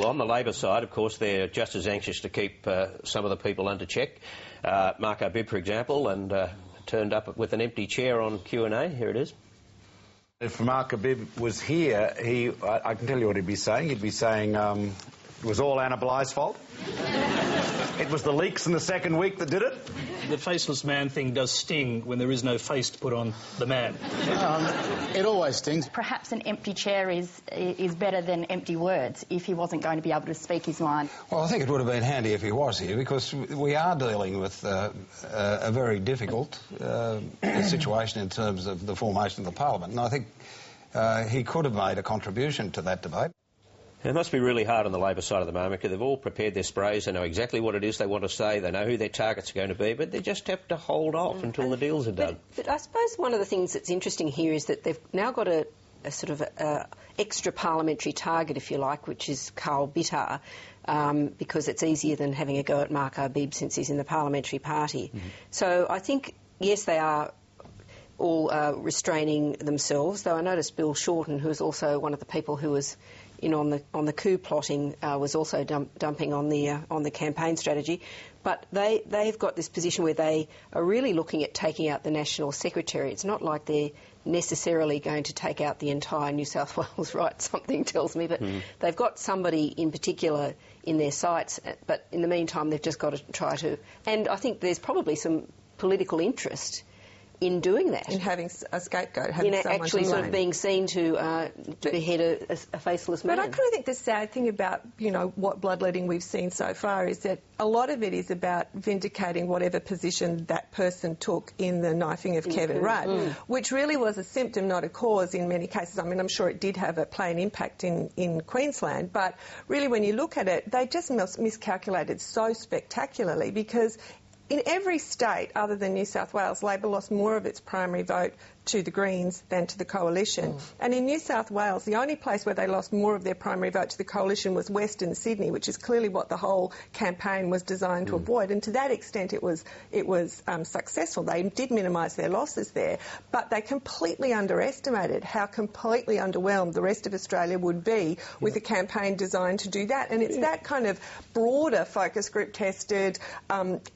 Well, on the Labor side, of course, they're just as anxious to keep some of the people under check. Mark Arbib, for example, and turned up with an empty chair on Q&A. Here it is. If Mark Arbib was here, I can tell you what he'd be saying. He'd be saying it was all Anna Blight's fault. It was the leaks in the second week that did it. The faceless man thing does sting when there is no face to put on the man. It always stings. Perhaps an empty chair is better than empty words if he wasn't going to be able to speak his mind. Well, I think it would have been handy if he was here, because we are dealing with a very difficult situation in terms of the formation of the Parliament, and I think he could have made a contribution to that debate. It must be really hard on the Labor side of the moment, because they've all prepared their sprays, they know exactly what it is they want to say, they know who their targets are going to be, but they just have to hold off until the deals are done. But I suppose one of the things that's interesting here is that they've now got a sort of extra parliamentary target, if you like, which is Carl Bitar, because it's easier than having a go at Mark Arbib since he's in the parliamentary party. So I think, yes, they are all restraining themselves, though I noticed Bill Shorten, who is also one of the people who was in on the coup plotting, was also dumping on the campaign strategy. But they've got this position where they are really looking at taking out the National Secretary. It's not like they're necessarily going to take out the entire New South Wales right, something tells me, but they've got somebody in particular in their sights, but in the meantime they've just got to try to... And I think there's probably some political interest in doing that. In having a scapegoat, having someone actually to sort blame. of being seen to behead a faceless man. But I kind of think the sad thing about, what bloodletting we've seen so far is that a lot of it is about vindicating whatever position that person took in the knifing of Kevin Rudd, which really was a symptom, not a cause in many cases. I mean, I'm sure it did have play an impact in Queensland, but really when you look at it, they just miscalculated so spectacularly, because in every state other than New South Wales, Labor lost more of its primary vote to the Greens than to the Coalition. And in New South Wales, the only place where they lost more of their primary vote to the Coalition was Western Sydney, which is clearly what the whole campaign was designed to avoid. And to that extent, it was successful. They did minimise their losses there, but they completely underestimated how completely underwhelmed the rest of Australia would be with a campaign designed to do that. And it's that kind of broader focus group tested,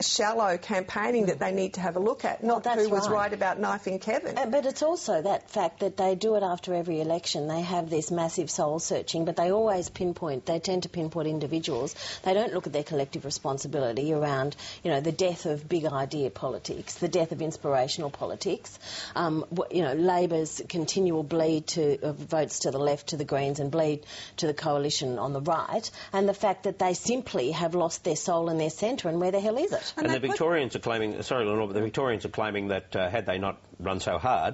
shallow campaigning that they need to have a look at, not who was right about knifing Kevin. But it's also that fact that they do it after every election. They have this massive soul-searching, but they always they tend to pinpoint individuals. They don't look at their collective responsibility around, the death of big idea politics, the death of inspirational politics, Labor's continual bleed to votes to the left, to the Greens, and bleed to the Coalition on the right, and the fact that they simply have lost their soul and their centre, and where the hell is it? And the Victorians are claiming, sorry, Lenore, but the Victorians are claiming that had they not run so hard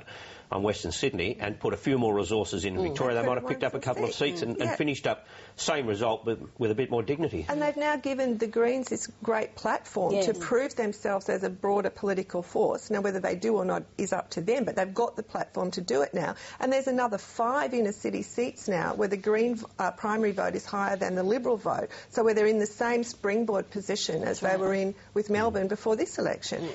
on Western Sydney and put a few more resources in Victoria, they might have picked up a couple of seats and finished up same result with a bit more dignity. And they've now given the Greens this great platform to prove themselves as a broader political force. Now, whether they do or not is up to them, but they've got the platform to do it now. And there's another 5 inner-city seats now where the Green primary vote is higher than the Liberal vote, so where they're in the same springboard position as they were in with Melbourne before this election.